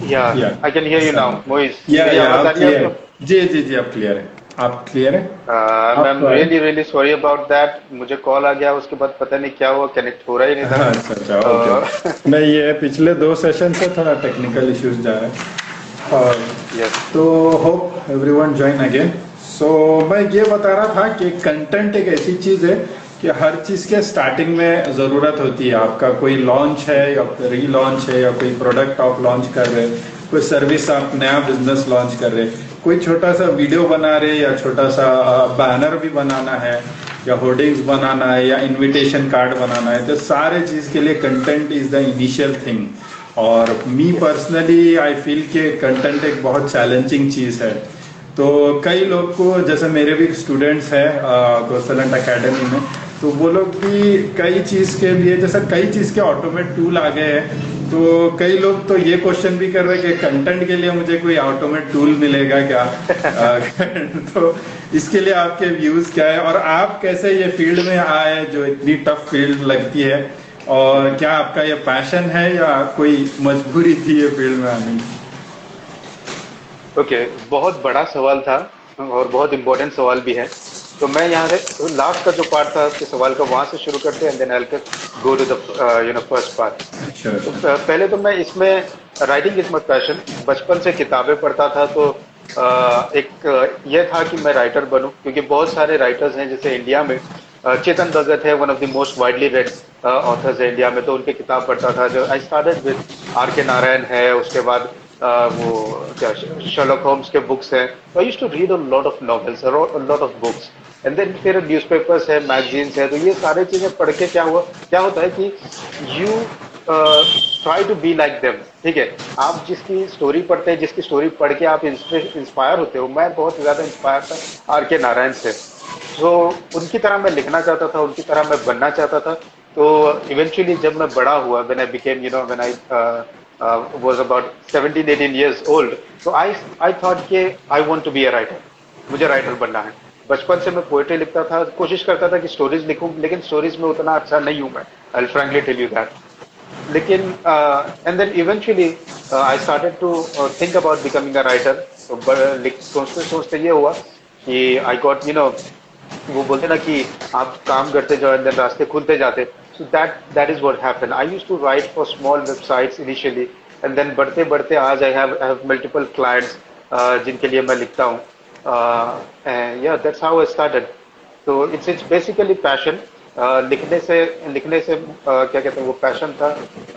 Yeah, या I can hear you now, Moise. मेरी या आवाज आ आप रही है क्लियर। आपको? जी जी जी, आप क्लियर है। आप क्लियर है। आप ma'am really really sorry about that, मुझे कॉल आ गया, उसके बाद पता नहीं क्या हुआ, कनेक्ट हो रहा ही नहीं था। अच्छा अच्छा, ओके अह, ओके। नहीं, ये पिछले 2 सेशन से थोड़ा टेक्निकल इश्यूज जा रहे हैं। और यस। तो होप एवरीवन ज्वाइन अगेन। सो मैं ये बता रहा था कि कंटेंट एक ऐसी चीज़ है कि हर चीज़ के स्टार्टिंग में ज़रूरत होती है। आपका कोई लॉन्च है या री लॉन्च है या कोई प्रोडक्ट आप लॉन्च कर रहे हैं, कोई सर्विस आप नया बिजनेस लॉन्च कर रहे हैं, कोई छोटा सा वीडियो बना रहे हैं या छोटा सा बैनर भी बनाना है या होर्डिंग्स बनाना है या इनविटेशन कार्ड बनाना है, तो सारे चीज़ के लिए content is the initial thing. और मी पर्सनली आई फील कि कंटेंट एक बहुत चैलेंजिंग चीज़ है। तो कई लोग को, जैसे मेरे भी स्टूडेंट्स हैं गोसलेंट एकेडमी में, तो वो लोग भी कई चीज़ के लिए, जैसे कई चीज़ के ऑटोमेट टूल आ गए हैं, तो कई लोग तो ये क्वेश्चन भी कर रहे हैं कि कंटेंट के लिए मुझे कोई ऑटोमेट टूल मिलेगा क्या। तो इसके लिए आपके व्यूज़ क्या है और आप कैसे ये फील्ड में आए जो इतनी टफ फील्ड लगती है, और क्या आपका ये पैशन है या कोई मजबूरी थी ये फील्ड में आने की। ओके, बहुत बड़ा सवाल था और बहुत इम्पोर्टेंट सवाल भी है। तो मैं यहाँ से लास्ट का जो पार्ट था आपके सवाल का, वहां से शुरू करते हैं and then I will go to the first part. अच्छा तो अच्छा। पहले तो मैं इसमें, राइटिंग इज माई पैशन। बचपन से किताबें पढ़ता था, तो ये था कि मैं राइटर बनूं, क्योंकि बहुत सारे राइटर्स हैं जैसे इंडिया में। चेतन भगत है, one of the most widely red authors है इंडिया में, तो उनके किताब पढ़ता था। जो आई स्टार्टेड विद आर के नारायण है, उसके बाद वो क्या, शर्लॉक होम्स के बुक्स हैं। I used to read a lot of novels, a lot of books. And then फिर न्यूज़पेपर्स है, मैगजीन्स है, तो ये सारे चीजें पढ़ के क्या होता है कि you try to be like them. ठीक है, आप जिसकी स्टोरी पढ़ते हैं, जिसकी स्टोरी पढ़ के आप इंस्पायर होते हो। मैं बहुत ज्यादा इंस्पायर था आर के नारायण से, तो उनकी तरह मैं लिखना चाहता था, उनकी तरह मैं बनना चाहता था। तो इवेंचुअली जब मैं बड़ा हुआ, when I became, when I was about 17 18 years old, तो आई थॉट कि I want to be a writer, मुझे राइटर बनना है। बचपन से मैं पोएट्री लिखता था, कोशिश करता था कि स्टोरीज लिखूं, लेकिन स्टोरीज में उतना अच्छा नहीं हूं मैं। I will frankly tell you that. लेकिन and then eventually I started to think about becoming a writer. तो सोचते सोचते ये हुआ कि आई गॉट, वो बोलते ना कि आप काम करते जाओ एंड देन रास्ते खुलते जाते। So that is what happened. I used to write for small websites initially, and then बढ़ते बढ़ते आज आई हैव मल्टीपल क्लाइंट्स जिनके लिए मैं लिखता हूँ। या दैट्स हाउ आई स्टार्टेड। तो इट्स बेसिकली पैशन। लिखने से क्या कहते हैं, वो पैशन था।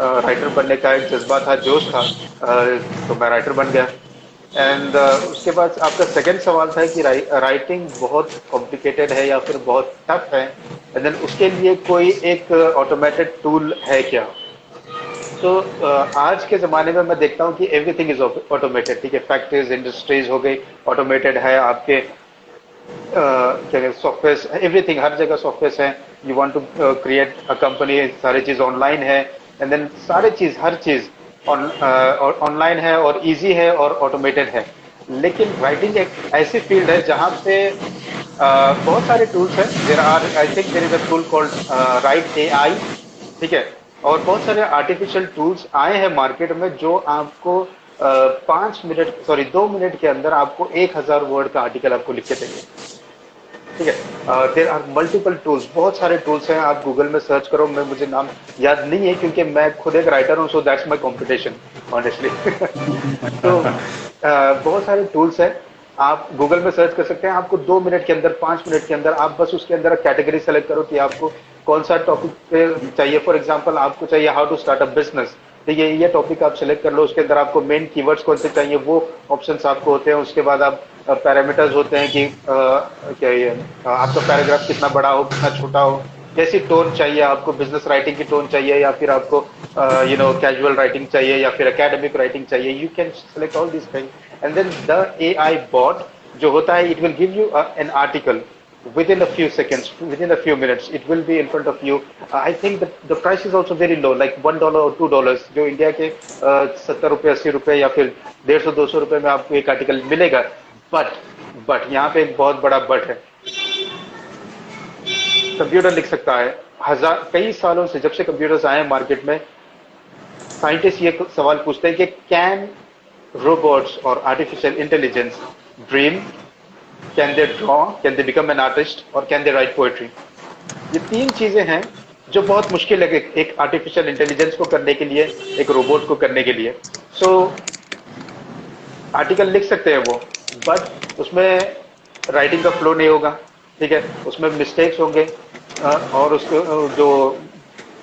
राइटर बनने का एक जज्बा था, जोश था। तो मैं राइटर बन गया। एंड उसके बाद आपका सेकंड सवाल था कि राइटिंग बहुत कॉम्प्लिकेटेड है या फिर बहुत टफ है, एंड देन उसके लिए कोई एक ऑटोमेटेड टूल है क्या। तो आज के ज़माने में मैं देखता हूँ कि एवरीथिंग इज ऑटोमेटेड। ठीक है, फैक्ट्रीज, इंडस्ट्रीज हो गई, ऑटोमेटेड है। आपके क्या, सॉफ्टवेयर, एवरीथिंग, हर जगह सॉफ्टवेयर है। You want to create a company, सारी चीज़ ऑनलाइन है। एंड देन सारी चीज़, हर चीज़ ऑनलाइन है और इजी है और ऑटोमेटेड है। लेकिन राइटिंग एक ऐसी फील्ड है जहाँ पे बहुत सारे टूल्स हैं। There are, I think there is a tool called write AI. ठीक है, और बहुत सारे आर्टिफिशियल टूल्स आए हैं मार्केट में, जो आपको 5 मिनट, सॉरी 2 मिनट के अंदर आपको 1,000 वर्ड का आर्टिकल आपको लिख के देंगे। ठीक है, देर आर मल्टीपल टूल्स, बहुत सारे टूल्स हैं। आप गूगल में सर्च करो, मैं मुझे नाम याद नहीं है क्योंकि मैं खुद एक राइटर हूँ, so that's my competition honestly. तो बहुत सारे टूल्स हैं। आप गूगल में सर्च कर सकते हैं, आपको 2 मिनट के अंदर, 5 मिनट के अंदर, आप बस उसके अंदर कैटेगरी सेलेक्ट करो कि आपको कौन सा टॉपिक पे चाहिए। फॉर एग्जांपल आपको चाहिए how to start a business, ठीक है, ये टॉपिक आप सेलेक्ट कर लो। उसके अंदर आपको मेन कीवर्ड्स कौन से चाहिए, वो ऑप्शंस आपको होते हैं। उसके बाद आप पैरामीटर्स होते हैं कि क्या ये आपका पैराग्राफ कितना बड़ा हो, कितना छोटा हो, कैसी टोन चाहिए आपको, बिजनेस राइटिंग की टोन चाहिए या फिर आपको कैजुअल राइटिंग चाहिए या फिर एकेडमिक राइटिंग चाहिए। You can select all this thing, and then the AI bot जो होता है, it will give you an article within a few seconds, within a few minutes, it will be in front of you. I think that the price is also very low, like $1 or $2, जो India के 70 रुपए, 80 रुपए या फिर 150 200 रुपए में आपको एक आर्टिकल मिलेगा। बट बट यहाँ पे एक बहुत बड़ा बट है। कंप्यूटर लिख सकता है। कई सालों से, जब से कंप्यूटर्स आए हैं मार्केट में, साइंटिस्ट ये सवाल पूछते हैं कि can robots or artificial intelligence dream? Can they draw? Can they become an artist? Or can they write poetry? ये तीन चीजें हैं जो बहुत मुश्किल है एक आर्टिफिशियल इंटेलिजेंस को करने के लिए, एक रोबोट को करने के लिए। सो आर्टिकल लिख सकते हैं वो, बट उसमें राइटिंग का फ्लो नहीं होगा, ठीक है, उसमें मिस्टेक्स होंगे, और उसको जो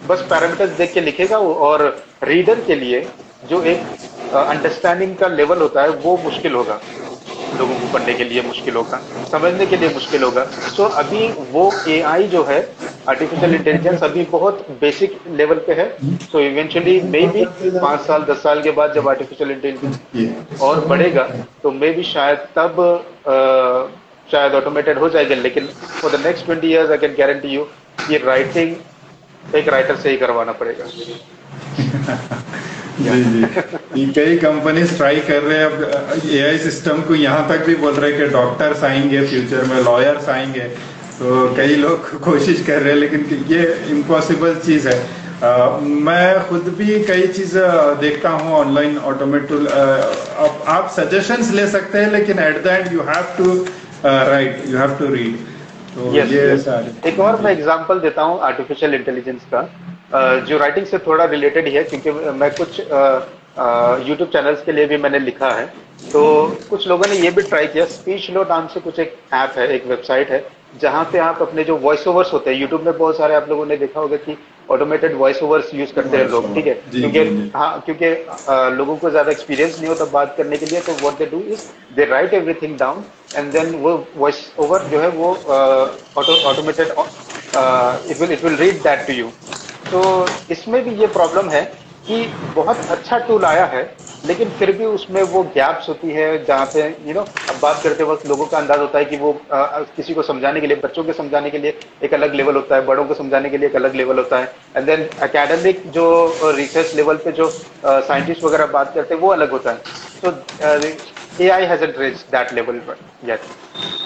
बस पैरामीटर्स देख के लिखेगा वो, और रीडर के लिए जो एक अंडरस्टैंडिंग का लेवल होता है वो मुश्किल होगा, लोगों को पढ़ने के लिए मुश्किल होगा, समझने के लिए मुश्किल होगा। सो अभी वो एआई जो है, आर्टिफिशियल इंटेलिजेंस, अभी बहुत बेसिक लेवल पे है। सो इवेंचुअली मे बी 5 साल 10 साल के बाद जब आर्टिफिशियल इंटेलिजेंस और बढ़ेगा तो मे बी शायद तब शायद ऑटोमेटेड हो जाएगा। लेकिन for the next 20 years I can guarantee you ये राइटिंग एक राइटर से ही करवाना पड़ेगा। जी जी, ये कई कंपनीज ट्राई कर रहे हैं अब एआई सिस्टम को, यहाँ तक भी बोल रहे हैं कि डॉक्टर्स आएंगे फ्यूचर में, लॉयर्स आएंगे, तो कई लोग कोशिश कर रहे हैं, लेकिन ये इम्पॉसिबल चीज है। मैं खुद भी कई चीज देखता हूँ ऑनलाइन ऑटोमेट टूल। आप सजेशंस ले सकते हैं, लेकिन at the end you have to write, you have to read. तो ये सारे एक और मैं एग्जांपल देता हूँ आर्टिफिशियल इंटेलिजेंस का, जो राइटिंग से थोड़ा रिलेटेड ही है, क्योंकि मैं कुछ यूट्यूब चैनल्स के लिए भी मैंने लिखा है। तो कुछ लोगों ने ये भी ट्राई किया, स्पीच लो नाम से कुछ एक ऐप है, एक वेबसाइट है, जहाँ पे आप अपने जो वॉइस ओवर्स होते हैं, यूट्यूब में बहुत सारे आप लोगों ने देखा होगा कि ऑटोमेटेड वॉइस ओवर्स यूज करते हैं लोग, ठीक है, क्योंकि हाँ, क्योंकि लोगों को ज्यादा एक्सपीरियंस नहीं होता बात करने के लिए, तो what they do is they write everything down and then वो वॉइस ओवर जो है वो automated it will read that to you. तो इसमें भी ये प्रॉब्लम है कि बहुत अच्छा टूल आया है, लेकिन फिर भी उसमें वो गैप्स होती है जहाँ पे अब बात करते वक्त लोगों का अंदाज होता है कि वो किसी को समझाने के लिए, बच्चों को समझाने के लिए एक अलग लेवल होता है, बड़ों को समझाने के लिए एक अलग लेवल होता है, एंड देन एकेडमिक जो रिसर्च लेवल पे जो साइंटिस्ट वगैरह बात करते हैं वो अलग होता है। तो AI hasn't reached that level yet,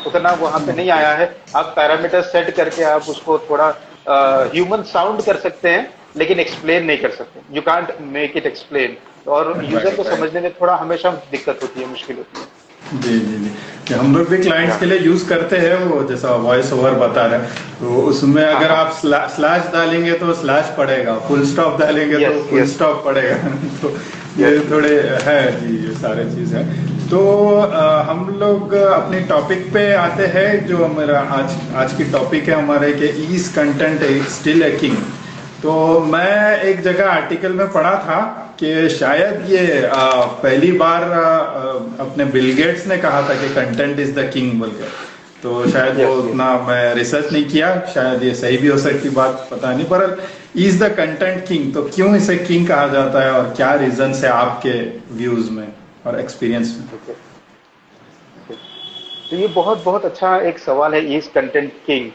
उतना वहाँ पे नहीं आया है। आप पैरामीटर सेट करके आप उसको थोड़ा ह्यूमन साउंड कर सकते हैं, लेकिन एक्सप्लेन नहीं कर सकते, you can't make it explain, और यूजर को समझने में थोड़ा हमेशा दिक्कत होती है, मुश्किल होती है। जी जी जी, हम लोग भी क्लाइंट्स के लिए यूज करते हैं वो, जैसा वॉइस ओवर बता रहे हैं, तो उसमें अगर आप स्लैश डालेंगे तो स्लैश पड़ेगा, फुल स्टॉप डालेंगे तो फुल स्टॉप पड़ेगा। तो ये थोड़े है जी, ये सारे चीज है। तो हम लोग अपने टॉपिक पे आते हैं, जो मेरा आज की टॉपिक है हमारे कि is content still a king. तो मैं एक जगह आर्टिकल में पढ़ा था कि शायद ये पहली बार अपने बिल गेट्स ने कहा था कि कंटेंट इज द किंग बोलकर। तो शायद वो उतना मैं रिसर्च नहीं किया, शायद ये सही भी हो सकती बात, पता नहीं, पर इज द कंटेंट किंग, तो क्यों इसे किंग कहा जाता है और क्या रीजन है आपके व्यूज में और एक्सपीरियंस में? तो ये बहुत बहुत अच्छा एक सवाल है, is content king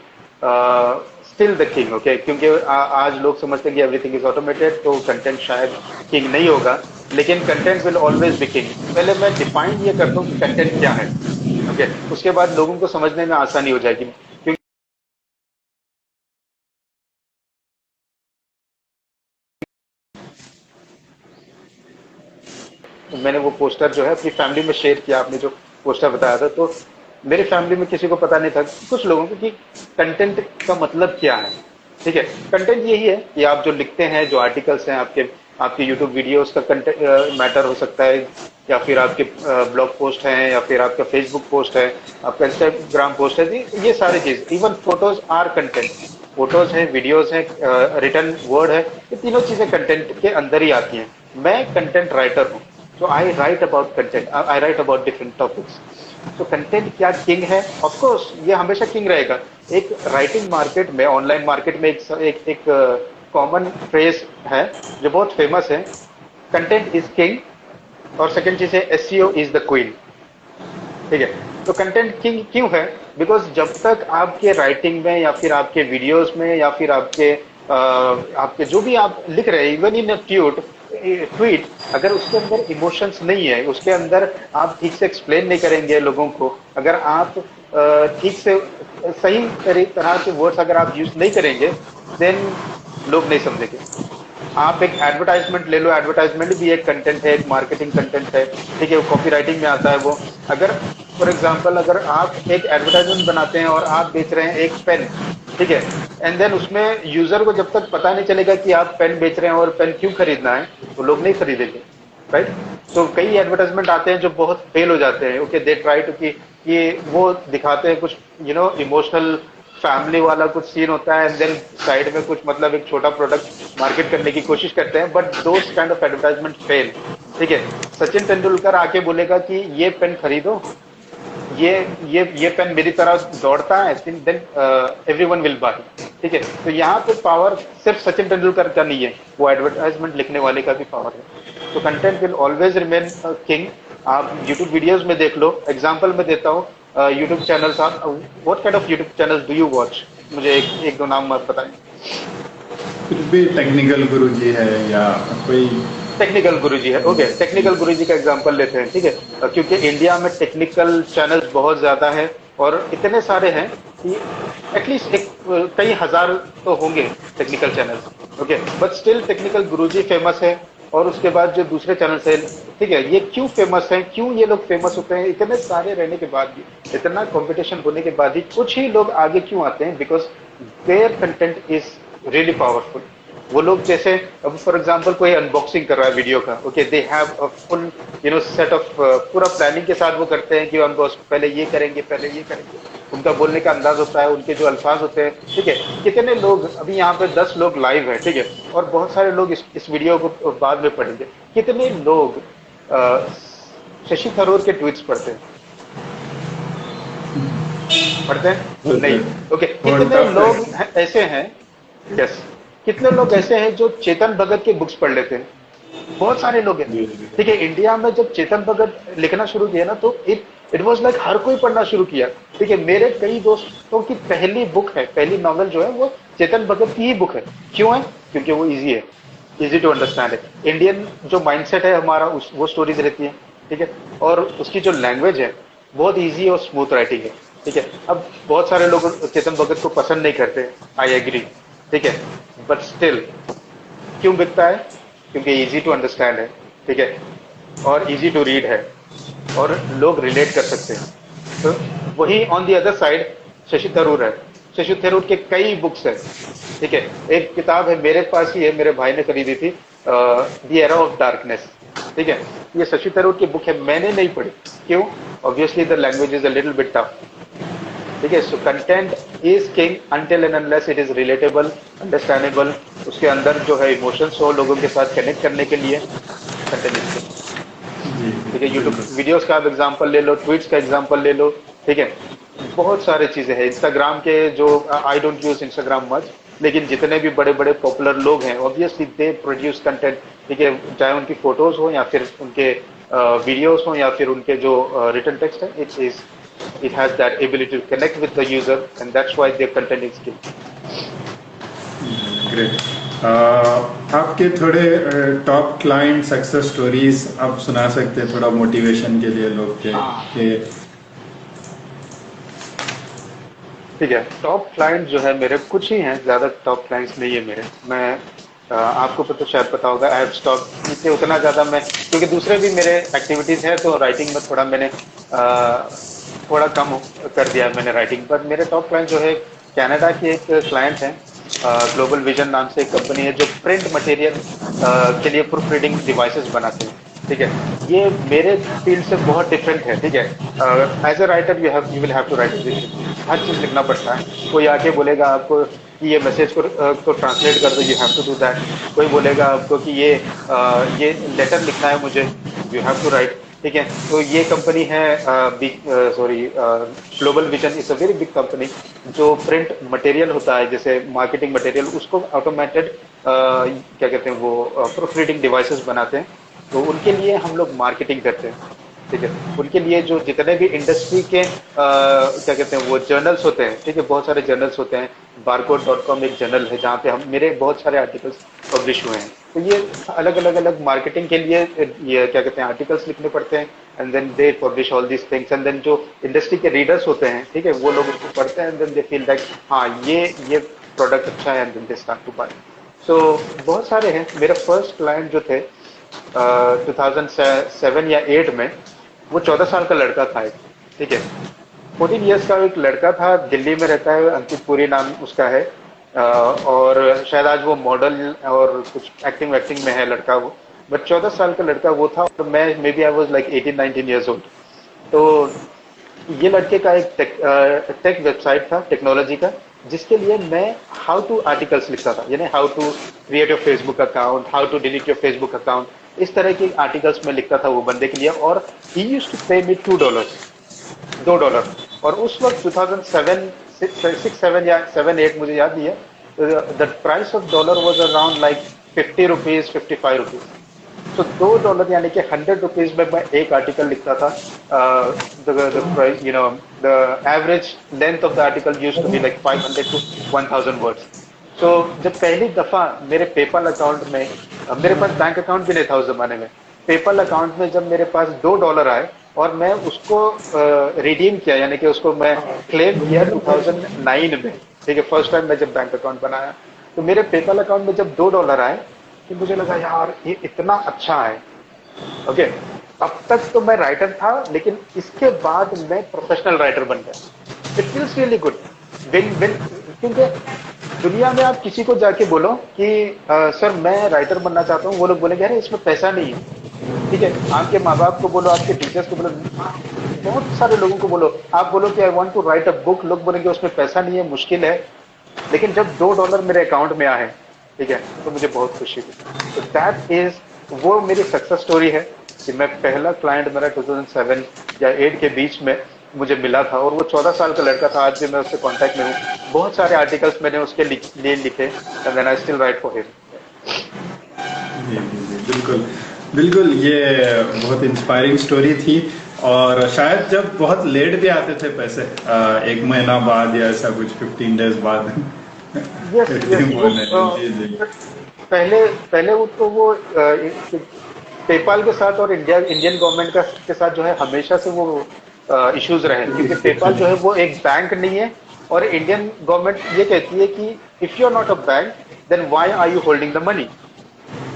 still the king? Okay, क्योंकि आज लोग समझते हैं कि एवरीथिंग इज ऑटोमेटेड, तो कंटेंट शायद किंग नहीं होगा, लेकिन content will always be king. पहले मैं डिफाइन ये करता हूँ कि कंटेंट क्या है, ओके, उसके बाद लोगों को समझने में आसानी हो जाएगी। मैंने वो पोस्टर जो है अपनी फैमिली में शेयर किया, आपने जो पोस्टर बताया था, तो मेरी फैमिली में किसी को पता नहीं था, कुछ लोगों को, कि कंटेंट का मतलब क्या है। ठीक है, कंटेंट यही है कि आप जो लिखते हैं, जो आर्टिकल्स हैं, आपके यूट्यूब वीडियोस का कंटेंट मैटर हो सकता है, या फिर आपके ब्लॉग पोस्ट हैं, या फिर आपका फेसबुक पोस्ट है, आपका इंस्टाग्राम पोस्ट है, ये सारी चीज, even photos are content, photos हैं, वीडियोज हैं, रिटर्न वर्ड है, ये तीनों चीजें कंटेंट के अंदर ही आती हैं। मैं कंटेंट राइटर हूँ, so I write about content, I write about different topics. तो कंटेंट क्या किंग है? ऑफ कोर्स ये हमेशा किंग रहेगा। एक राइटिंग मार्केट में, ऑनलाइन मार्केट में एक कॉमन फ्रेज है जो बहुत फेमस है, कंटेंट इज किंग, और सेकंड चीज है एसईओ इज द क्वीन। ठीक है, तो कंटेंट किंग क्यों है? बिकॉज जब तक आपके राइटिंग में, या फिर आपके वीडियोस में, या फिर आपके जो भी आप लिख रहे हैं, इवन इन ट्वीट, अगर उसके अंदर इमोशंस नहीं है, उसके अंदर आप ठीक से एक्सप्लेन नहीं करेंगे लोगों को, अगर आप ठीक से सही तरह के वर्ड्स अगर आप यूज नहीं करेंगे, देन लोग नहीं समझेंगे। आप एक एडवर्टाइजमेंट ले लो, एडवर्टाइजमेंट भी एक कंटेंट है, एक मार्केटिंग कंटेंट है, ठीक है, कॉपी राइटिंग में आता है वो। अगर फॉर एग्जाम्पल अगर आप एक एडवर्टाइजमेंट बनाते हैं और आप बेच रहे हैं एक पेन, ठीक है, एंड देन उसमें यूजर को जब तक पता नहीं चलेगा कि आप पेन बेच रहे हैं और पेन क्यों खरीदना है, तो लोग नहीं खरीदेंगे, राइट। तो कई एडवर्टाइजमेंट आते हैं जो बहुत फेल हो जाते हैं। ओके, दे ट्राई टू कि ये वो दिखाते हैं कुछ इमोशनल फैमिली वाला कुछ सीन होता है, एंड देन साइड में कुछ मतलब एक छोटा प्रोडक्ट मार्केट करने की कोशिश करते हैं, but those kind of advertisement fail, ठीक है। सचिन तेंदुलकर आके बोलेगा कि ये पेन खरीदो, ये ये पेन मेरी तरह दौड़ता है, देन एवरीवन विल बाय, ठीक है। तो यहाँ पे पावर सिर्फ सचिन तेंदुलकर का नहीं है, वो एडवर्टाइजमेंट लिखने वाले का भी पावर है। तो content will always remain king. आप यूट्यूब वीडियोस में देख लो, एग्जांपल मैं देता हूँ, यूट्यूब चैनल्स, आप what kind of YouTube channels do you watch? मुझे एक दो नाम मत बताएं। कुछ भी टेक्निकल गुरुजी है या कोई। टेक्निकल गुरुजी है, ओके, टेक्निकल गुरुजी का एग्जांपल लेते हैं, ठीक है। क्योंकि इंडिया में टेक्निकल चैनल्स बहुत ज्यादा है और इतने सारे हैं कि एटलीस्ट एक कई हजार तो होंगे technical channels, okay, but still technical Guruji famous है। और उसके बाद जो दूसरे चैनल्स हैं, ठीक है, ये क्यों फेमस हैं, क्यों ये लोग फेमस होते हैं? इतने सारे रहने के बाद भी, इतना कंपटीशन होने के बाद भी कुछ ही लोग आगे क्यों आते हैं? Because their content is really powerful. वो लोग जैसे अब फॉर एग्जांपल कोई अनबॉक्सिंग कर रहा है वीडियो का, okay, they have a full set of पूरा प्लानिंग के साथ वो करते हैं कि अनबॉक्स पहले ये करेंगे, पहले ये करेंगे। उनका बोलने का अंदाज होता है, उनके जो अल्फाज होते हैं, ठीक है। कितने लोग अभी यहाँ पे 10 लोग लाइव हैं, ठीक है, और बहुत सारे लोग इस वीडियो को बाद में पढ़ेंगे। कितने लोग शशि थरूर के ट्वीट्स पढ़ते हैं? पढ़ते हैं? नहीं, ओके। कितने लोग ऐसे हैं, यस, कितने लोग ऐसे हैं जो चेतन भगत के बुक्स पढ़ लेते हैं? बहुत सारे लोग हैं, ठीक है। इंडिया में जब चेतन भगत लिखना शुरू किया ना, तो इट वाज लाइक हर कोई पढ़ना शुरू किया, ठीक है। मेरे कई दोस्तों की पहली बुक है, पहली नॉवेल जो है वो चेतन भगत की ही बुक है। क्यों है? क्योंकि वो इजी है, इजी टू अंडरस्टैंड है। इंडियन जो माइंडसेट है हमारा, वो स्टोरीज रहती है, ठीक है। और उसकी जो लैंग्वेज है बहुत इजी और स्मूथ राइटिंग है, ठीक है। अब बहुत सारे लोग चेतन भगत को पसंद नहीं करते, आई एग्री, ठीक है, बट स्टिल क्यों बिकता है? क्योंकि इजी टू अंडरस्टैंड है, ठीक है, और इजी टू रीड है, और लोग रिलेट कर सकते हैं। तो वही on the other side Shashi Tharoor है। शशि थरूर के कई बुक्स हैं, ठीक है। एक किताब है मेरे पास ही है, मेरे भाई ने खरीदी थी, द एरा ऑफ डार्कनेस, ठीक है। ये शशि थरूर की बुक है, मैंने नहीं पढ़ी। क्यों? Obviously the language is a little bit tough, ठीक है। So content is king until and unless it is relatable, understandable, उसके अंदर जो है इमोशंस हो, लोगों के साथ कनेक्ट करने के लिए कंटेंट इज किंग, ठीक है। यूट्यूब वीडियोस का आप एग्जांपल ले लो, ट्वीट्स का एग्जांपल ले लो, ठीक है। बहुत सारे चीजें हैं। इंस्टाग्राम के जो, I don't use Instagram much, लेकिन जितने भी बड़े बड़े पॉपुलर लोग हैं ऑब्वियसली दे प्रोड्यूस कंटेंट, ठीक है, चाहे उनकी फोटोज हो या फिर उनके वीडियोस हो या फिर उनके जो रिटन टेक्स्ट है, it has that ability to connect with the user, and that's why their content is king. Great. आपके थोड़े टॉप क्लाइंट सक्सेस स्टोरीज आप सुना सकते हैं थोड़ा मोटिवेशन के लिए लोग के। ठीक है, टॉप क्लाइंट जो है मेरे कुछ ही हैं, ज्यादा टॉप क्लाइंट्स नहीं है मेरे। मैं आपको तो शायद पता होगा, आई हैव स्टॉप इससे उतना ज्यादा मैं, क्योंकि दूसरे भी मेरे एक्टिविटीज हैं, तो राइटिंग में थोड़ा मैंने थोड़ा कम कर दिया मैंने राइटिंग पर। मेरे टॉप क्लाइंट जो है कनाडा के एक क्लाइंट हैं, ग्लोबल विजन नाम से एक कंपनी है जो प्रिंट मटेरियल के लिए प्रूफ रीडिंग डिवाइसेस बनाते हैं, ठीक है। ये मेरे फील्ड से बहुत डिफरेंट है, ठीक है। As a writer you will have to write, हर चीज लिखना पड़ता है। कोई आके बोलेगा आपको कि ये मैसेज को ट्रांसलेट कर दो, you have to do that. कोई बोलेगा आपको कि ये लेटर लिखना है मुझे, यू हैव टू राइट, ठीक है। तो ये कंपनी है global vision is a very big company, जो प्रिंट मटेरियल होता है जैसे मार्केटिंग मटेरियल, उसको ऑटोमेटेड क्या कहते हैं वो प्रूफ रीडिंग डिवाइसेस बनाते हैं। तो उनके लिए हम लोग मार्केटिंग करते हैं, ठीक है। उनके लिए जो जितने भी इंडस्ट्री के क्या कहते हैं वो जर्नल्स होते हैं, ठीक है, बहुत सारे जर्नल्स होते हैं। barcode.com एक जर्नल है जहाँ पे हम मेरे बहुत सारे आर्टिकल्स पब्लिश हुए हैं। तो ये अलग अलग मार्केटिंग के लिए ये क्या कहते हैं आर्टिकल्स लिखने पड़ते हैं, and then they publish all these things, and then जो इंडस्ट्री के रीडर्स होते हैं, ठीक है, वो लोग उसको पढ़ते हैं, and then they feel like हाँ ये प्रोडक्ट अच्छा है, and then they start to buy. तो बहुत सारे हैं। मेरे फर्स्ट क्लाइंट जो थे 2007 या 8 में, वो 14 साल का लड़का था एक, ठीक है। 14 इयर्स का एक लड़का था, दिल्ली में रहता है, अंकित पुरी नाम उसका है। और शायद आज वो मॉडल और कुछ एक्टिंग वैक्टिंग में है लड़का वो। बट 14 साल का लड़का वो था, और मैं maybe I was like 18-19 years old. तो ये लड़के का एक टेक वेबसाइट था, टेक्नोलॉजी का, जिसके लिए मैं हाउ टू आर्टिकल्स लिखता था, यानी how to create your Facebook account, how to delete your Facebook account, इस तरह के आर्टिकल्स में लिखता था वो बंदे के लिए। और ही यूज्ड टू पे मी $2। और उस वक्त 2007 6 7 या 7 8 मुझे याद नहीं है, the price of dollar was around like ₹50 ₹55। तो $2 यानी कि ₹100 में मैं एक आर्टिकल लिखता था। The average length of the article used to be like 500 to 1000 words. तो जब पहली दफा मेरे पेपल अकाउंट में, मेरे पास बैंक अकाउंट भी नहीं था उस जमाने में, पेपल अकाउंट में जब मेरे पास $2 आए और मैं उसको रिडीम किया, यानी कि उसको मैं क्लेम किया 2009 में, ठीक है, फर्स्ट टाइम मैं जब बैंक अकाउंट बनाया, तो मेरे पेपल अकाउंट में जब $2 आए, कि मुझे लगा यार ये इतना अच्छा है। ओके, अब तक तो मैं राइटर था, लेकिन इसके बाद मैं प्रोफेशनल राइटर बन गया। It feels really good. Win win, क्योंकि दुनिया में आप किसी को जाके बोलो कि सर मैं राइटर बनना चाहता हूँ, वो लोग बोलेंगे अरे इसमें पैसा नहीं है, ठीक है। आपके माँ बाप को बोलो, आपके टीचर्स को बोलो, बहुत सारे लोगों को बोलो, आप बोलो कि I want to write a book, लोग बोलेंगे उसमें पैसा नहीं है, मुश्किल है। लेकिन जब $2 मेरे अकाउंट में आए, ठीक है, तो मुझे बहुत खुशी हुई। तो दैट इज, वो मेरी सक्सेस स्टोरी है कि मैं पहला क्लाइंट मेरा 2007 या 8 के बीच में मुझे मिला था, और वो 14 साल का लड़का था। आज भी मैं उससे कांटेक्ट में हूँ, बहुत सारे आर्टिकल्स मैंने उसके लिए लिखे, and then I still write for him. बिल्कुल बिल्कुल, ये बहुत इंस्पायरिंग स्टोरी थी। और शायद जब बहुत लेट भी आते थे पैसे, 1 महीना बाद या ऐसा कुछ, 15 डेज बाद। यस जी। पहले पहले वो तो वो पेपाल के साथ और इंडियन गवर्नमेंट का के साथ जो है हमेशा से वो इश्यूज रहे, क्योंकि पेपाल जो है वो एक बैंक नहीं है, और इंडियन गवर्नमेंट ये कहती है कि if you are not a bank, then why are you holding the money,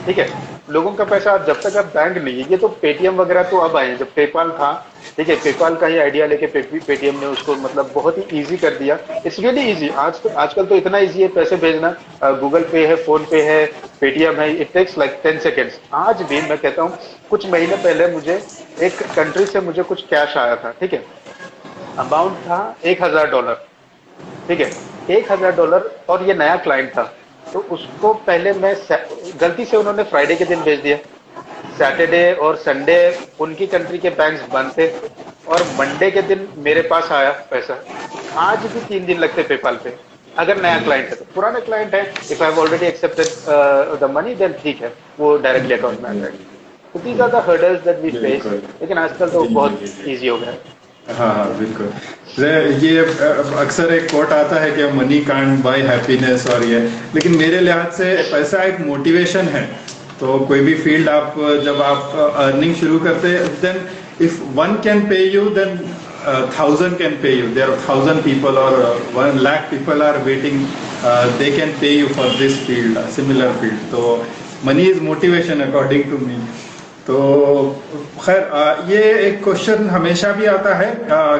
ठीक है। लोगों का पैसा जब तक आप बैंक नहीं है, ये तो पेटीएम वगैरह तो अब आए हैं, जब पेपाल था, ठीक है, पेपाल का ही आइडिया लेके पेटीएम ने उसको मतलब बहुत ही इजी कर दिया। It's really easy. आजकल तो इतना इजी है पैसे भेजना, गूगल पे है, फोन पे है, पेटीएम है, इट टेक्स लाइक 10 सेकेंड्स। आज भी मैं कहता हूँ, कुछ महीने पहले मुझे एक कंट्री से मुझे कुछ कैश आया था, ठीक है, अमाउंट था $1000, ठीक है, $1000, और ये नया क्लाइंट था। तो उसको पहले मैं गलती से उन्होंने फ्राइडे के दिन भेज दिया, सैटरडे और संडे उनकी कंट्री के बैंक्स बंद थे, और मंडे के दिन मेरे पास आया पैसा। आज भी 3 दिन लगते पेपाल पे, अगर नया क्लाइंट है। तो पुराना क्लाइंट है, if I have already accepted the money, then ठीक है, वो डायरेक्टली अकाउंट में आ जाएगा। तो these are the hurdles that we face, लेकिन आजकल तो बहुत ईजी हो गया है। हाँ हाँ बिल्कुल। ये अक्सर एक कोट आता है कि मनी कांट बाय हैप्पीनेस, और ये, लेकिन मेरे लिहाज से पैसा एक मोटिवेशन है। तो कोई भी फील्ड आप जब आप अर्निंग शुरू करते हैं, then if one can pay you, then 1000 can pay you. There are 1000 people और 1 lakh people are waiting, they can pay you for this field, similar field. तो money is motivation according to me. तो खैर, ये एक question हमेशा भी आता है,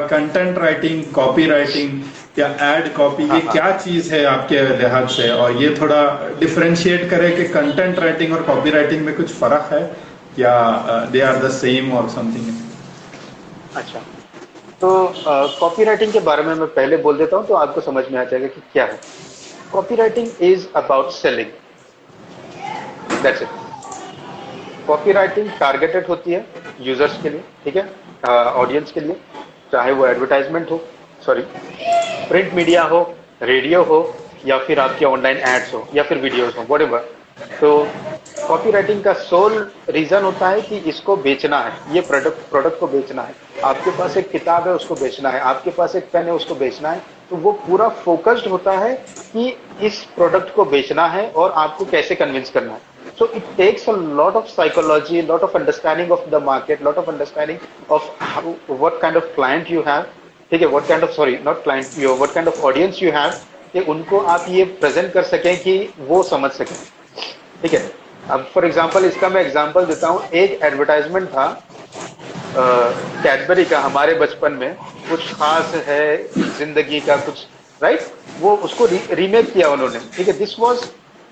कंटेंट राइटिंग, कॉपी राइटिंग या एड कॉपी, ये क्या चीज है आपके लिहाज से? और ये थोड़ा डिफरेंशिएट करें कि कंटेंट राइटिंग और कॉपी राइटिंग में कुछ फर्क है या दे आर द सेम और समथिंग? अच्छा, तो कॉपी राइटिंग के बारे में मैं पहले बोल देता हूँ, तो आपको समझ में आ जाएगा कि क्या है। Copy writing is about selling, that's it. Copy writing targeted होती है यूजर्स के लिए, ठीक है, ऑडियंस के लिए, चाहे वो एडवर्टाइजमेंट हो, सॉरी, प्रिंट मीडिया हो, रेडियो हो, या फिर आपके ऑनलाइन एड्स हो, या फिर वीडियोस हो, व्हाटएवर। तो कॉपी राइटिंग का सोल रीजन होता है कि इसको बेचना है, ये प्रोडक्ट को बेचना है। आपके पास एक किताब है, उसको बेचना है, आपके पास एक पेन है, उसको बेचना है। तो वो पूरा फोकस्ड होता है कि इस प्रोडक्ट को बेचना है और आपको कैसे कन्विंस करना है। So it takes a lot of psychology, a lot of understanding of the market, lot of understanding of what kind of client you have, ठीक है, what kind of, sorry, not client, what kind of audience you have, कि उनको आप ये present कर सकें कि वो समझ सकें। ठीक है। अब फॉर एग्जांपल इसका मैं एग्जांपल देता हूँ, एक एडवर्टाइजमेंट था कैडबरी का हमारे बचपन में, कुछ खास है जिंदगी का कुछ, राइट? वो उसको रीमेक किया उन्होंने, ठीक है। दिस वाज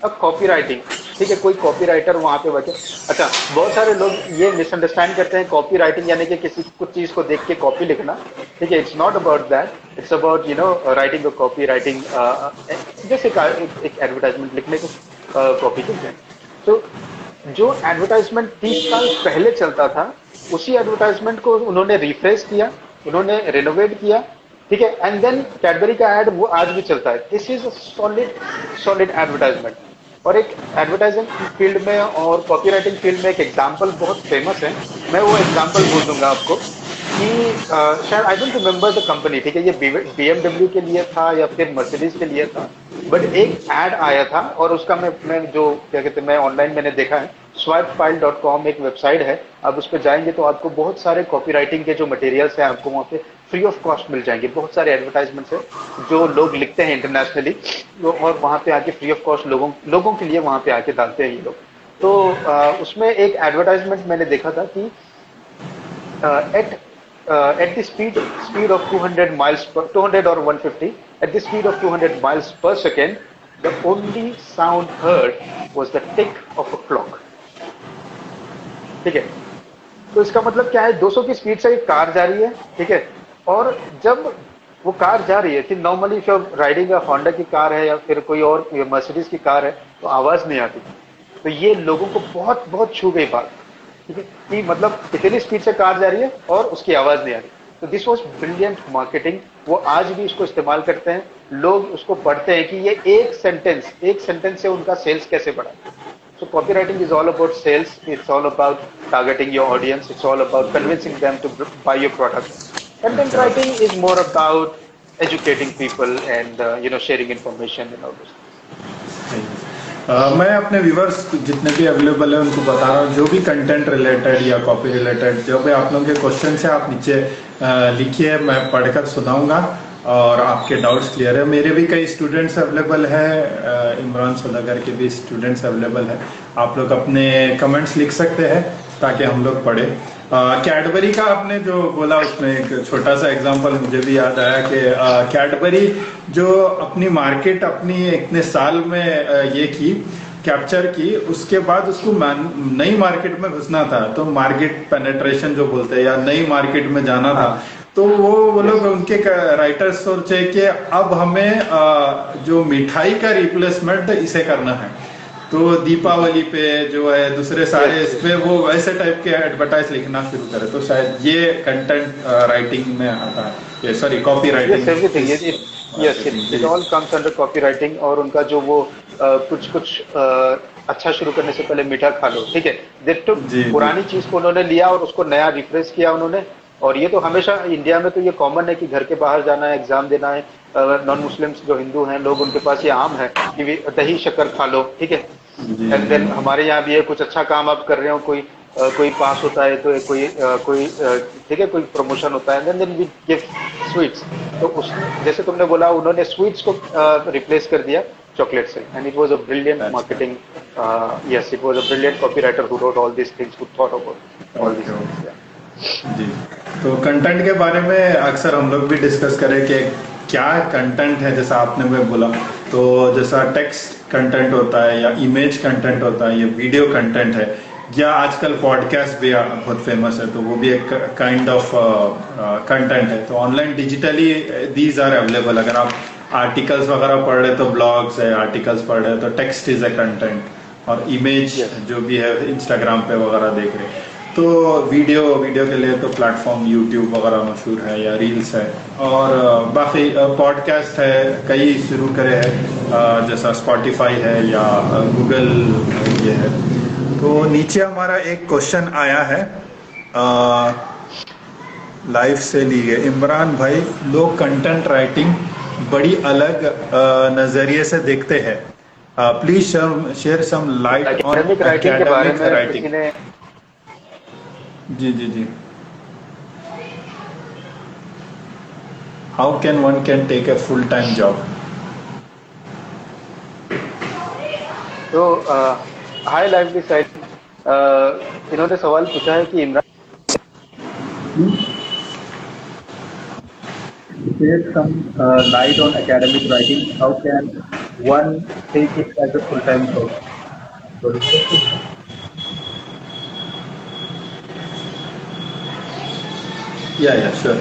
अ कॉपीराइटिंग, ठीक है। कोई कॉपीराइटर वहां पे बैठे, अच्छा, बहुत सारे लोग ये मिसअंडरस्टैंड करते हैं कॉपीराइटिंग यानी कि किसी कुछ चीज को देख के कॉपी लिखना, ठीक है। It's not about that, it's about writing a copy writing, जैसे एक एडवर्टाइजमेंट लिखने को कॉपी कहते हैं। तो जो एडवर्टाइजमेंट 30 साल पहले चलता था, उसी एडवर्टाइजमेंट को उन्होंने रिफ्रेश किया, उन्होंने रिनोवेट किया, ठीक है। एंड देन कैडबरी का एड वो आज भी चलता है। This is solid solid advertisement. और एक एडवर्टाइजिंग फील्ड में और कॉपीराइटिंग फील्ड में एक एग्जांपल बहुत फेमस है, मैं वो एग्जांपल बोल दूंगा आपको कि शायद I don't remember the company, ठीक है। ये बीएमडब्ल्यू के लिए था या फिर मर्सिडीज के लिए था, बट एक एड आया था और उसका मैं जो क्या कहते हैं, मैं ऑनलाइन मैंने देखा है, swipefile.com एक वेबसाइट है, आप उस पर जाएंगे तो आपको बहुत सारे कॉपीराइटिंग के जो मटेरियल्स हैं आपको वहाँ पे फ्री ऑफ कॉस्ट मिल जाएंगे। बहुत सारे एडवर्टाइजमेंट्स है जो लोग लिखते हैं इंटरनेशनली, और वहाँ पे आके फ्री ऑफ कॉस्ट लोगों लोगों के लिए वहाँ पे आके डालते हैं ये लोग। तो उसमें एक एडवर्टाइजमेंट मैंने देखा था कि eight at the speed of 200 miles per 200 or 150, at the speed of 200 miles per second, the only sound heard was the tick of a clock, ठीक है। तो इसका मतलब क्या है, 200 की स्पीड से एक कार जा रही है, ठीक है। और जब वो कार जा रही है कि नॉर्मली जो राइडिंग होंडा की कार है या फिर कोई और मर्सिडीज की कार है तो आवाज नहीं आती। तो ये लोगों को बहुत बहुत छू गई बात, ठीक है, कि मतलब इतनी स्पीड से कार जा रही है और उसकी आवाज नहीं आ रही। तो दिस वाज ब्रिलियंट मार्केटिंग। वो आज भी इसको इस्तेमाल करते हैं, लोग उसको पढ़ते हैं कि ये एक सेंटेंस से उनका सेल्स कैसे बढ़ा। So copywriting is all about sales. It's all about targeting your audience. It's all about convincing them to buy your product. Content writing is more about educating people and sharing information and all this. मैं अपने viewers जितने भी available है उनको बता रहा हूँ, जो भी कंटेंट रिलेटेड या कॉपी रिलेटेड जो भी आप लोगों के क्वेश्चन है आप नीचे लिखिए, मैं पढ़कर सुनाऊंगा और आपके डाउट्स क्लियर है। मेरे भी कई स्टूडेंट्स अवेलेबल है, इमरान सौदागर के भी स्टूडेंट्स अवेलेबल है, आप लोग अपने कमेंट्स लिख सकते हैं ताकि हम लोग पढ़े। कैडबरी का आपने जो बोला उसमें एक छोटा सा एग्जांपल मुझे भी याद आया कि कैडबरी जो अपनी मार्केट अपनी इतने साल में ये की कैप्चर की, उसके बाद उसको नई मार्केट में घुसना था, तो मार्केट पेनेट्रेशन जो बोलते हैं या नई मार्केट में जाना था। तो वो लोग उनके राइटर्स सोचे कि अब हमें जो मिठाई का रिप्लेसमेंट इसे करना है, तो दीपावली पे जो है दूसरे सारे इस पे वो वैसे टाइप के एडवर्टाइज लिखना शुरू करे। तो शायद ये कंटेंट राइटिंग में आता है, ये sorry copy writing. Yes, it all comes under copy writing. और उनका जो वो कुछ अच्छा शुरू करने से पहले मीठा खा लो, ठीक है। देखो पुरानी चीज को उन्होंने लिया और उसको नया रिफ्रेश किया उन्होंने। और ये तो हमेशा इंडिया में तो ये कॉमन है कि घर के बाहर जाना है, एग्जाम देना है, नॉन मुस्लिम्स जो हिंदू हैं लोग, उनके पास ये आम है कि दही शक्कर खा लो, ठीक है। एंड देन हमारे यहाँ भी है, कुछ अच्छा काम आप कर रहे हो, कोई पास होता है तो कोई ठीक है, कोई प्रमोशन होता है, देन वी गिव स्वीट्स। तो उस जैसे तुमने बोला उन्होंने स्वीट्स को रिप्लेस कर दिया चॉकलेट से, and it was a brilliant marketing. Yes, it was a brilliant copywriter who wrote all this things, who thought about all this things. जी, तो कंटेंट के बारे में अक्सर हम लोग भी डिस्कस करें कि क्या कंटेंट है, जैसा आपने भी बोला, तो जैसा टेक्स्ट कंटेंट होता है या इमेज कंटेंट होता है या वीडियो कंटेंट है, या आजकल पॉडकास्ट भी बहुत फेमस है, तो वो भी एक काइंड ऑफ कंटेंट है। तो online digitally these are available. अगर आप आर्टिकल्स वगैरह पढ़ रहे तो ब्लॉग्स है, आर्टिकल्स पढ़ रहे तो टेक्स्ट इज ए कंटेंट, और इमेज जो भी है इंस्टाग्राम पे वगैरह देख रहे। तो वीडियो के लिए तो प्लेटफॉर्म यूट्यूब वगैरह मशहूर है या रील्स है, और बाकी पॉडकास्ट है कई शुरू करे हैं, जैसा स्पॉटिफाई है या गूगल ये है। तो नीचे हमारा एक क्वेश्चन आया है लाइव से ली गई। इमरान भाई, लोग कंटेंट राइटिंग बड़ी अलग नजरिए से देखते हैं, please share some light on academic writing. जी। How can one can take a full time job? तो हाय लाइवली साइड, इन्होंने सवाल पूछा है कि Imran Shed some light on academic writing. How can one take it as a full-time job? So this question, या sure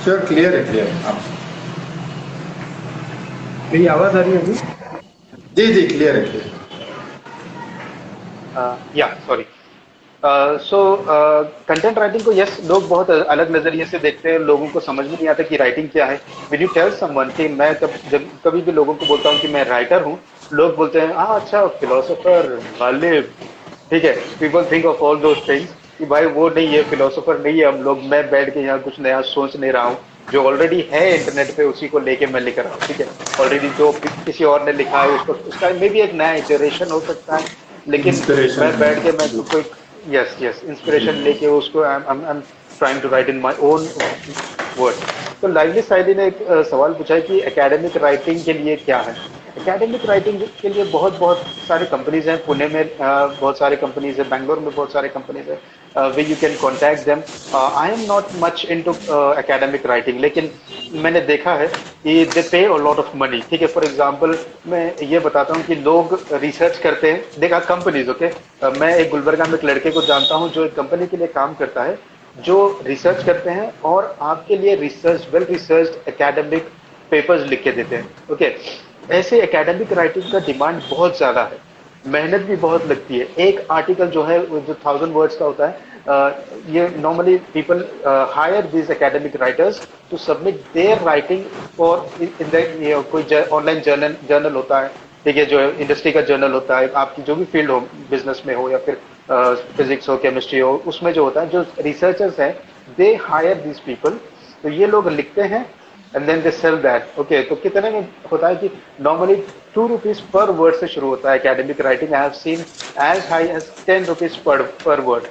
sure, clear है, clear आप। मेरी आवाज आ रही है अभी? जी जी, क्लियर है, क्लियर। या सॉरी। सो कंटेंट राइटिंग को यस लोग बहुत अलग नजरिए से देखते हैं, लोगों को समझ में नहीं आता कि राइटिंग क्या है। व्हेन यू टेल समवन कि मैं जब कभी भी लोगों को बोलता हूँ कि मैं राइटर हूँ, लोग बोलते हैं हाँ अच्छा फिलोसोफर गालिब, ठीक है। People think of all those things कि भाई वो नहीं है, फिलोसोफर नहीं है हम लोग, मैं बैठ के यहाँ कुछ नया सोच नहीं रहा हूँ, जो ऑलरेडी है इंटरनेट पे उसी को लेके मैं लिख रहा हूँ, ठीक है। ऑलरेडी जो किसी और ने लिखा है उसको, उसका मे भी एक नया इटरेशन हो सकता है, लेकिन इंस्पिरेशन मैं बैठ के मैं जी कोई यस यस जी इंस्पिरेशन लेके उसको I am trying to write in my own word. तो लाइवली साइडी ने एक सवाल पूछा है कि एकेडमिक राइटिंग के लिए क्या है। एकेडमिक राइटिंग के लिए बहुत बहुत सारे कंपनीज हैं, पुणे में बहुत सारे कंपनीज है, बैंगलोर में बहुत सारे कंपनीज है, way you can contact them. I am not much into academic writing, लेकिन मैंने देखा है कि दे pay a lot of money, ठीक है। फॉर एग्जांपल मैं ये बताता हूँ कि लोग रिसर्च करते हैं, देखा कंपनीज, ओके। मैं एक गुलबर्गा में एक लड़के को जानता हूँ जो एक कंपनी के लिए काम करता है, जो रिसर्च करते हैं और आपके लिए research well research academic papers लिख के देते हैं, ओके। ऐसे एकेडमिक राइटिंग का डिमांड बहुत ज्यादा है, मेहनत भी बहुत लगती है। एक आर्टिकल जो है वो जो 1000 वर्ड्स का होता है, ये normally people hire these academic writers to submit their writing for in the कोई ऑनलाइन जर्नल जर्नल होता है, ठीक है, जो इंडस्ट्री का जर्नल होता है, आपकी जो भी फील्ड हो, बिजनेस में हो या फिर फिजिक्स हो, केमिस्ट्री हो, उसमें जो होता है, जो रिसर्चर्स हैं, दे हायर दीज पीपल। तो ये लोग लिखते हैं and then they sell that, okay. तो कितने में होता है कि नॉर्मली ₹2 पर वर्ड से शुरू होता है academic writing, I have seen as high as ₹10 per word.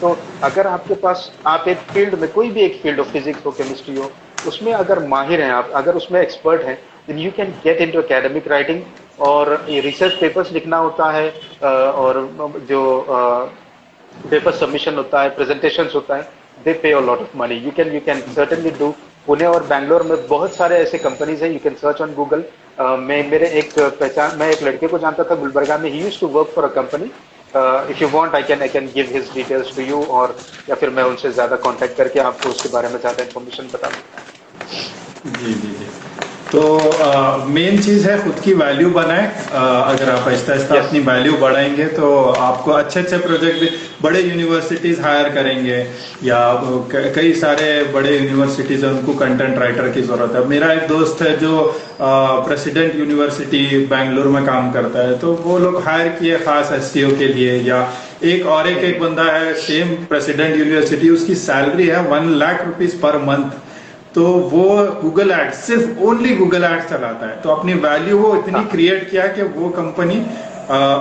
तो अगर आपके पास, आप एक फील्ड में, कोई भी एक फील्ड हो, फिजिक्स हो, केमिस्ट्री हो, उसमें अगर माहिर हैं आप, अगर उसमें एक्सपर्ट हैं, then you can get into academic writing. और ये रिसर्च पेपर्स लिखना होता है, और जो पेपर सबमिशन होता है, प्रेजेंटेशन होता है, they pay a lot of money. You can certainly do. Pune और बैंगलोर में बहुत सारे ऐसे कंपनीज हैं, you can search on Google. मैं एक लड़के को जानता था गुलबर्गा में, he used to work for a company. If you want I can give his details to you, और या फिर मैं उनसे ज्यादा कांटेक्ट करके आपको उसके बारे में ज्यादा इन्फॉर्मेशन बता दूँ। जी जी जी। तो मेन चीज है खुद की वैल्यू बनाए। अगर आप आहिस्ता आहिस्ता यस अपनी वैल्यू बढ़ाएंगे तो आपको अच्छे अच्छे प्रोजेक्ट भी, बड़े यूनिवर्सिटीज हायर करेंगे, या कई सारे बड़े यूनिवर्सिटीज हैं उनको कंटेंट राइटर की जरूरत है। मेरा एक दोस्त है जो प्रेसिडेंट यूनिवर्सिटी बेंगलुरु में काम करता है, तो वो लोग हायर किए खास एससीओ के लिए। या एक बंदा है सेम प्रेसिडेंट यूनिवर्सिटी, उसकी सैलरी है 1 लाख रुपीज पर मंथ। तो वो गूगल एड्स, सिर्फ ओनली गूगल एड्स चलाता है। तो अपनी वैल्यू वो इतनी हाँ क्रिएट किया कि वो कंपनी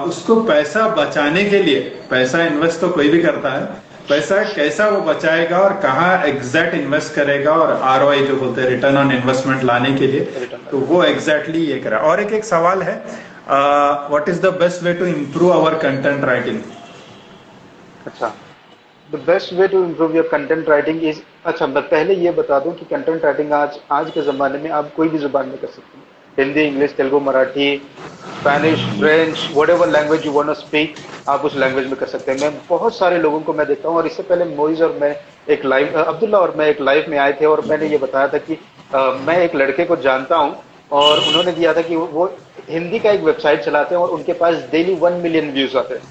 उसको पैसा बचाने के लिए, पैसा इन्वेस्ट तो कोई भी करता है, पैसा कैसा वो बचाएगा और कहाँ एग्जैक्ट इन्वेस्ट करेगा, और आरओआई जो बोलते हैं, रिटर्न ऑन इन्वेस्टमेंट लाने के लिए, रिटर्न। तो वो एग्जैक्टली ये करा। और एक सवाल है, what is the best way to improve our content writing? अच्छा, the best way to improve your content writing is, अच्छा मैं पहले ये बता दूं कि कंटेंट राइटिंग आज आज के ज़माने में आप कोई भी ज़ुबान में कर सकते हैं। Hindi, English, Telugu, Marathi, Spanish, French, whatever language you want to speak, आप उस लैंग्वेज में कर सकते हैं। मैं बहुत सारे लोगों को मैं देखता हूँ, और इससे पहले मोइज और मैं एक लाइव, अब्दुल्ला और मैं एक लाइव में आए थे, और मैंने ये बताया था कि मैं एक लड़के को जानता हूँ, और उन्होंने दिया था कि वो हिंदी का एक वेबसाइट चलाते हैं, और उनके पास डेली 1 मिलियन व्यूज आते हैं,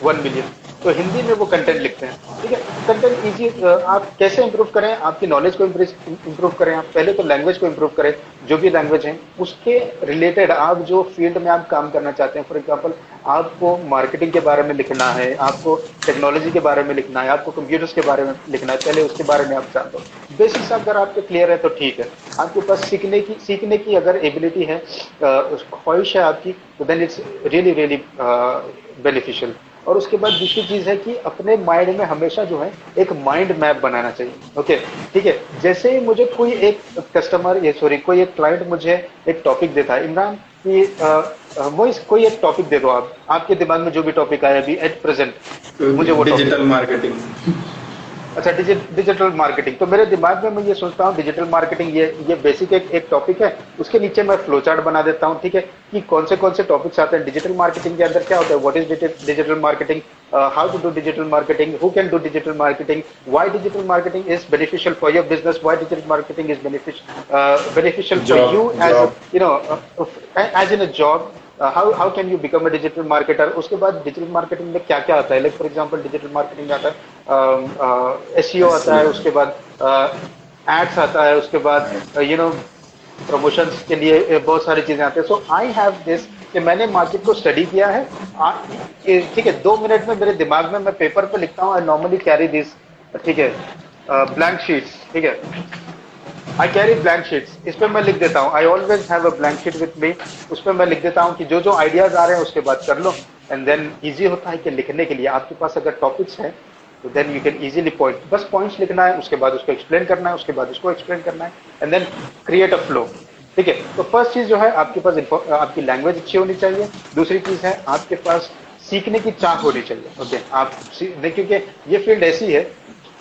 1 मिलियन। तो हिंदी में वो कंटेंट लिखते हैं, ठीक है। कंटेंट इजी, आप कैसे इंप्रूव करें, आपकी नॉलेज को इंप्रूव करें, आप पहले तो लैंग्वेज को इंप्रूव करें, जो भी लैंग्वेज है उसके रिलेटेड, आप जो फील्ड में आप काम करना चाहते हैं। फॉर एग्जांपल, आपको मार्केटिंग के बारे में लिखना है, आपको टेक्नोलॉजी के बारे में लिखना है, आपको कंप्यूटर्स के बारे में लिखना है, पहले उसके बारे में आप जानते हो। बेसिक्स अगर आपके क्लियर है तो ठीक है। आपके पास सीखने की अगर एबिलिटी है, ख्वाहिश है आपकी, तो then it's really really beneficial. और उसके बाद दूसरी चीज है कि अपने माइंड में हमेशा जो है एक माइंड मैप बनाना चाहिए। ओके, ठीक है। जैसे ही मुझे कोई एक कस्टमर, ये सॉरी, कोई एक क्लाइंट मुझे एक टॉपिक देता है, इमरान कि मोइस कोई एक टॉपिक दे दो, आप आपके दिमाग में जो भी टॉपिक आया अभी एट प्रेजेंट, मुझे वो टॉपिक। Digital marketing. अच्छा, डिजिटल मार्केटिंग। तो मेरे दिमाग में मैं ये सोचता हूँ डिजिटल मार्केटिंग, ये बेसिक एक टॉपिक है। उसके नीचे मैं फ्लो चार्ट बना देता हूँ, ठीक है, कि कौन से टॉपिक्स आते हैं डिजिटल मार्केटिंग के अंदर, क्या होता है, what is digital marketing, how to do digital marketing, who can do digital marketing, why digital marketing is beneficial for your business, why digital marketing is beneficial for you as you know as in a job, how can you become a digital marketer. उसके बाद digital marketing में क्या क्या आता है, like for example digital marketing में आता है एसईओ आता है, उसके बाद एड्स आता है, उसके बाद प्रमोशंस के लिए बहुत सारी चीजें आती है। सो आई हैव दिस कि मैंने मार्केट को स्टडी किया है, ठीक है, 2 मिनट में मेरे दिमाग में मैं पेपर पे लिखता हूँ। आई नॉर्मली कैरी दिस, ठीक है, ब्लैंक शीट्स, ठीक है, आई कैरी ब्लैंक शीट्स, इस पर मैं लिख देता हूँ। I always have a blank sheet with me, उस पर मैं लिख देता हूँ कि जो जो आइडियाज आ रहे हैं उसके बाद कर लो। एंड देन इजी होता है कि लिखने के लिए आपके पास अगर टॉपिक्स हैं तो then you can easily point, बस पॉइंट्स लिखना है, उसके बाद उसको एक्सप्लेन करना है, उसके बाद उसको एक्सप्लेन करना है, and then create a flow. ठीक है, तो फर्स्ट चीज जो है आपके पास आपकी लैंग्वेज अच्छी होनी चाहिए। दूसरी चीज है आपके पास सीखने की चाह होनी चाहिए। ओके, आप क्योंकि ये फील्ड ऐसी है,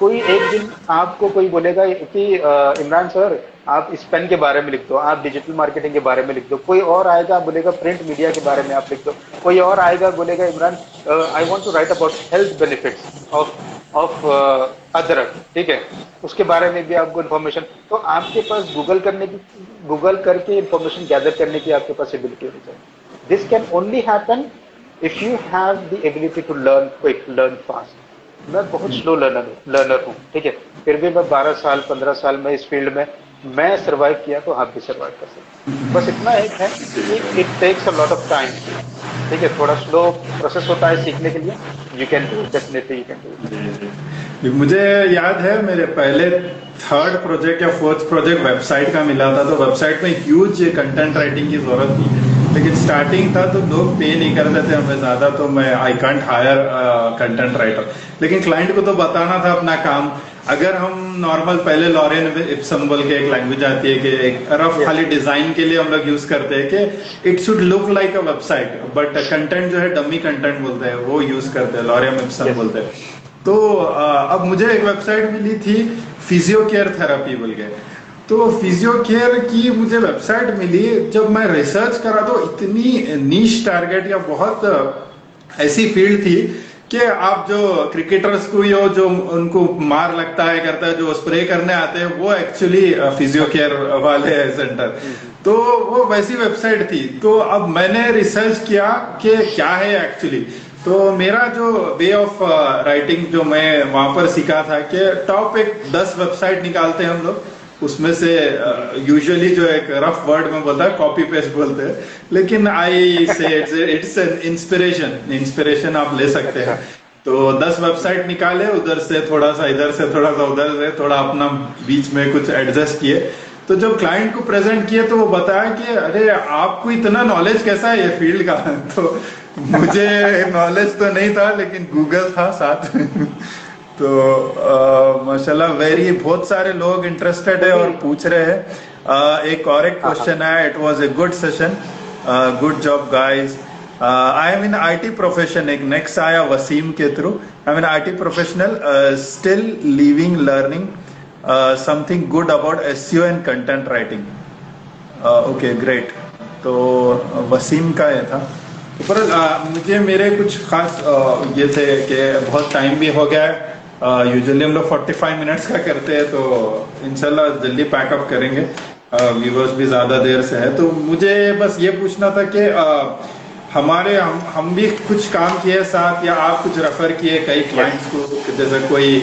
कोई एक दिन आपको कोई बोलेगा कि इमरान सर आप इस पेन के बारे में लिख दो, आप डिजिटल मार्केटिंग के बारे में लिख दो। कोई और आएगा बोलेगा प्रिंट मीडिया के बारे में आप लिख दो। कोई और आएगा बोलेगा Imran I want to write about health benefits of adrak, ठीक है, उसके बारे में भी आपको इन्फॉर्मेशन। तो आपके पास गूगल करके इन्फॉर्मेशन गैदर करने की आपके पास एबिलिटी होनी चाहिए। This can only happen if you have the ability to learn quick, learn fast. मैं बहुत स्लो लर्नर हूँ, ठीक है, फिर भी मैं 12 साल 15 साल में इस फील्ड में मैं सरवाइव किया, तो आप भी सरवाइव कर सकते हैं। बस इतना एक है कि it takes a lot of time, ठीक है, थोड़ा स्लो प्रोसेस होता है सीखने के लिए। You can do, definitely you can do. मुझे याद है मेरे पहले 3rd प्रोजेक्ट या 4th प्रोजेक्ट वेबसाइट का मिला था, तो वेबसाइट में ह्यूज कंटेंट राइटिंग की जरूरत थी, लेकिन स्टार्टिंग था तो लोग पे नहीं करते थे हमें ज्यादा, तो मैं I can't hire content writer. लेकिन क्लाइंट को तो बताना था अपना काम। अगर हम नॉर्मल पहले लॉरेन इप्सम बोल के एक लैंग्वेज आती है कि एक रफ खाली डिजाइन के लिए हम लोग यूज करते हैं कि it should look like a website, but content जो है डमी कंटेंट बोलते हैं, वो यूज करते हैं, लॉरेन इप्सम बोलते हैं। तो अब मुझे एक वेबसाइट मिली थी फिजियो केयर थेरेपी बोल के, तो फिजियो केयर की मुझे वेबसाइट मिली। जब मैं रिसर्च करा तो इतनी नीश टारगेट या बहुत ऐसी फील्ड थी कि आप जो क्रिकेटर्स को यो जो उनको मार लगता है करता है, जो स्प्रे करने आते हैं, वो एक्चुअली फिजियो केयर वाले सेंटर, तो वो वैसी वेबसाइट थी। तो अब मैंने रिसर्च किया कि क्या है एक्चुअली। तो मेरा जो वे ऑफ राइटिंग जो मैं वहां पर सीखा था कि टॉप 10 वेबसाइट निकालते हैं हम लोग, उसमें से यूजुअली जो एक रफ वर्ड में बोलता है कॉपी पेस्ट बोलते हैं, लेकिन आई से इट्स एन इंस्पिरेशन आप ले सकते हैं। तो 10 वेबसाइट निकाले, उधर से थोड़ा सा इधर से थोड़ा सा उधर से थोड़ा अपना बीच में कुछ एडजस्ट किए। तो जब क्लाइंट को प्रेजेंट किए तो वो बताया कि अरे आपको इतना नॉलेज कैसा है ये फील्ड का। तो मुझे नॉलेज तो नहीं था, लेकिन गूगल था साथ में। तो माशाल्लाह बहुत सारे लोग इंटरेस्टेड है और पूछ रहे हैं। एक और एक क्वेश्चन है, it was a good session, good job guys. I am in IT profession, एक नेक्स्ट आया वसीम के through. I am in IT professional, still living learning something good about SEO and content writing. Okay great. तो वसीम का ये था। पर मुझे मेरे कुछ खास ये थे कि बहुत टाइम भी हो गया है। यूजुअली हम लोग 45 मिनट्स का करते हैं, तो इंशाल्लाह जल्दी पैकअप करेंगे। व्यूवर्स भी ज्यादा देर से है, तो मुझे बस ये पूछना था कि हम भी कुछ काम किए साथ, या आप कुछ रेफर किए कई क्लाइंट्स को, जैसे कोई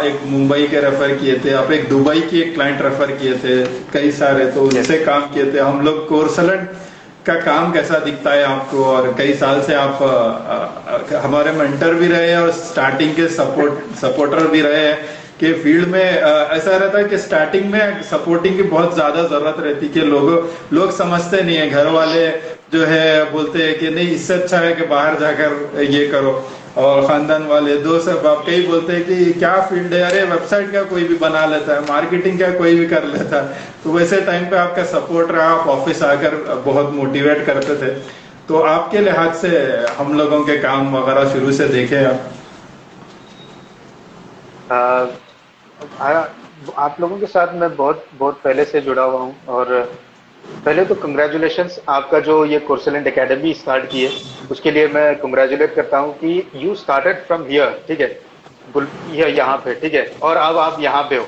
एक मुंबई के रेफर किए थे, आप एक दुबई की एक क्लाइंट रेफर किए थे, कई सारे, तो उनसे काम किए थे हम लोग। कोर्सलेंट का काम कैसा दिखता है आपको? और कई साल से आप हमारे मेंटर भी रहे और स्टार्टिंग के सपोर्टर भी रहे हैं कि फील्ड में ऐसा रहता है कि स्टार्टिंग में सपोर्टिंग की बहुत ज्यादा जरूरत रहती है कि लोग समझते नहीं है, घर वाले जो है बोलते हैं कि नहीं, इससे अच्छा है कि बाहर जाकर ये करो। और खानदान वाले दोस्त सब आप कई बोलते हैं कि क्या फील्ड है, अरे वेबसाइट का कोई भी बना लेता है, मार्केटिंग का कोई भी कर लेता है। तो वैसे टाइम पे आपका सपोर्ट रहा, आप ऑफिस आकर बहुत मोटिवेट करते थे। तो आपके लिहाज से हम लोगों के काम वगैरह शुरू से देखे आप? आ, आप लोगों के साथ मैं बहुत बहुत पहले से जुड़ा हुआ हूँ। और पहले तो कंग्रेचुलेशंस, आपका जो ये कोर्सेलेंट एकेडमी स्टार्ट की है उसके लिए मैं कंग्रेचुलेट करता हूँ कि यू स्टार्टेड फ्रॉम हियर, ठीक है, ये यहाँ पे, ठीक है, और अब आप यहाँ पे हो।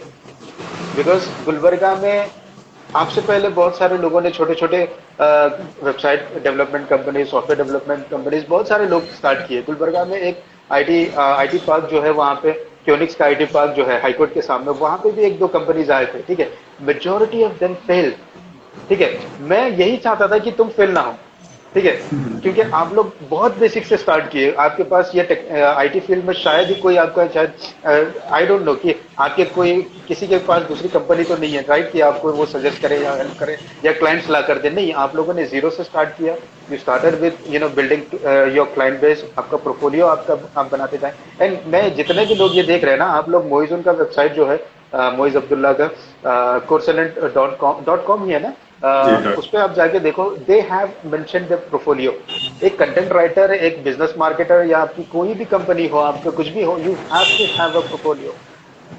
बिकॉज गुलबर्गा में आपसे पहले बहुत सारे लोगों ने छोटे छोटे website development company, software development companies, बहुत सारे लोग स्टार्ट किए। गुलबर्गा में एक आईटी पार्क जो है वहाँ पे, क्योनिक्स का आईटी पार्क जो है हाईकोर्ट के सामने, वहाँ पे भी एक दो कंपनीज आए थे, ठीक है। मेजोरिटी ऑफ देम फेल, ठीक है। मैं यही चाहता था कि तुम फेल ना हो, ठीक है, क्योंकि आप लोग बहुत बेसिक से स्टार्ट किए। आपके पास ये आईटी फील्ड में शायद ही कोई आपका, शायद आई डोंट नो कि आपके कोई किसी के पास दूसरी कंपनी तो नहीं है, राइट, कि आपको वो सजेस्ट करे या हेल्प करे या क्लाइंट्स ला कर दे। नहीं, आप लोगों ने जीरो से स्टार्ट किया। You started with building your client base, आपका प्रोफोलियो आपका आप बनाते जाए। एंड मैं जितने भी लोग ये देख रहे हैं ना, आप लोग मोइजुन का वेबसाइट जो है, मोइज अब्दुल्ला का coursalent.com ही है ना, उस पर आप जाके देखो, दे हैव मेंशन द प्रोफोलियो। एक कंटेंट राइटर, एक बिजनेस मार्केटर, या आपकी कोई भी कंपनी हो, आपका कुछ भी हो, you have to have a portfolio.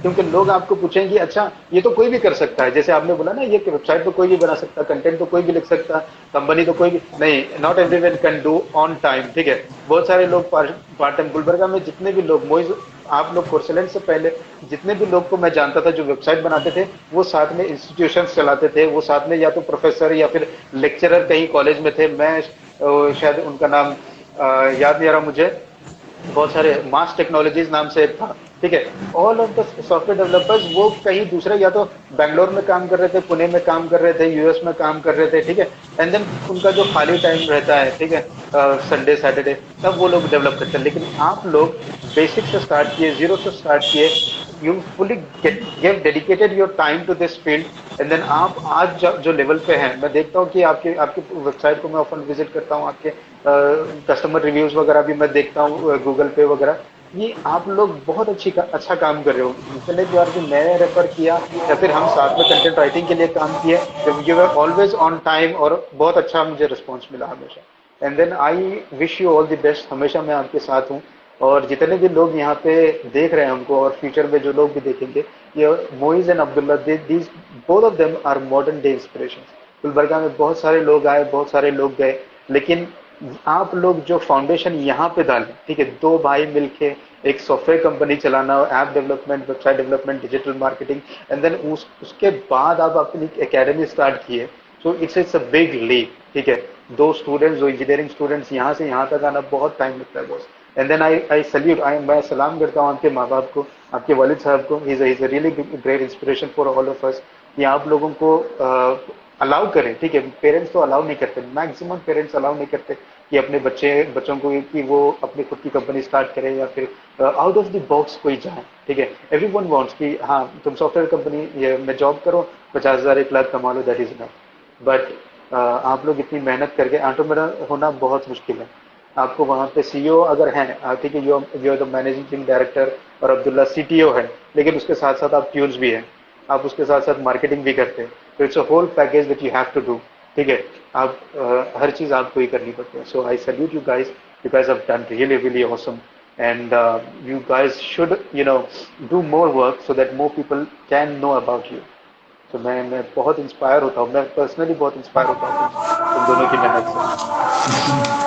क्योंकि लोग आपको पूछेंगे अच्छा ये तो कोई भी कर सकता है, जैसे आपने बोला ना, ये वेबसाइट तो कोई भी बना सकता, कंटेंट तो कोई भी लिख सकता, कंपनी तो कोई भी नहीं, not everyone can do on time, ठीक है। बहुत सारे लोग पार्ट टाइम, गुलबर्गा में जितने भी लोग, मोइज आप लोग कोर्सेलेंट से पहले जितने भी लोग को मैं जानता था जो वेबसाइट बनाते थे, वो साथ में इंस्टीट्यूशंस चलाते थे, वो साथ में या तो प्रोफेसर या फिर लेक्चरर कहीं कॉलेज में थे। मैं शायद उनका नाम याद नहीं आ रहा मुझे, बहुत सारे मास टेक्नोलॉजीज नाम से एक था, ठीक है। All of the software developers वो कहीं दूसरे, या तो बैंगलोर में काम कर रहे थे, पुणे में काम कर रहे थे, यूएस में काम कर रहे थे, ठीक है। एंड देन उनका जो खाली टाइम रहता है, ठीक है, संडे सैटरडे, तब वो लोग डेवलप करते हैं। लेकिन आप लोग बेसिक से स्टार्ट किए, जीरो से स्टार्ट किए, you fully gave dedicated your time to this field. And then आप आज जो लेवल पे हैं, मैं देखता हूँ कि आपके आपके वेबसाइट को मैं ऑफन विजिट करता हूँ, आपके कस्टमर रिव्यूज वगैरह भी मैं देखता हूँ गूगल पे वगैरह। ये आप लोग बहुत अच्छा काम कर रहे हो। जितने भी बार भी मैंने रेफर किया या फिर हम साथ में कंटेंट राइटिंग के लिए काम किए, you are always on time, और बहुत अच्छा मुझे रिस्पॉन्स मिला हमेशा। And then I wish you all the best, हमेशा मैं आपके साथ हूँ। और जितने भी लोग यहाँ पे देख रहे हैं हमको, और फ्यूचर में जो लोग भी देखेंगे, ये Moiz and Abdullah, these both of them are modern day inspiration. Gulbarga में बहुत सारे लोग आए, बहुत सारे लोग गए, लेकिन आप लोग जो फाउंडेशन यहाँ पे डाले, ठीक है, दो भाई मिलके एक सॉफ्टवेयर कंपनी चलाना, app development, website development, digital marketing, and then उसके बाद आप अपनी एकेडमी स्टार्ट किए। So it's a big leap, ठीक है। दो स्टूडेंट्स, जो इंजीनियरिंग स्टूडेंट्स, यहाँ से यहाँ तक आना बहुत टाइम लगता है boss. And then I salute, मैं सलाम करता हूँ आपके माँ बाप को, आपके वालिद साहब को। He is a really great inspiration for all of us. ये आप लोगों को अलाउ करें, ठीक है। पेरेंट्स तो अलाउ नहीं करते, मैक्सिमम पेरेंट्स अलाउ नहीं करते कि अपने बच्चों को कि वो अपनी खुद की कंपनी स्टार्ट करें या फिर आउट ऑफ द बॉक्स कोई जाए, ठीक है। एवरीवन वांट्स कि हाँ तुम सॉफ्टवेयर कंपनी में जॉब करो, 50,000 1 लाख कमा लो, दैट इज इनफ। बट आप लोग इतनी मेहनत करके एंटरप्रेन्योर होना बहुत मुश्किल है। आपको वहाँ पे सीईओ अगर हैं, ठीक है, you are the managing director, और अब्दुल्ला सीटीओ है, लेकिन उसके साथ साथ आप ट्यून्स भी हैं, आप उसके साथ साथ मार्केटिंग भी करते हैं। तो it's a whole package that you have to do, ठीक है। आप हर चीज आपको ही करनी पड़ती है। So I salute you guys, you guys have done really really awesome, and you guys should do more work so that more people can know about you. तो मैं बहुत इंस्पायर होता हूँ, मैं पर्सनली बहुत इंस्पायर होता हूँ तुम दोनों की मेहनत से।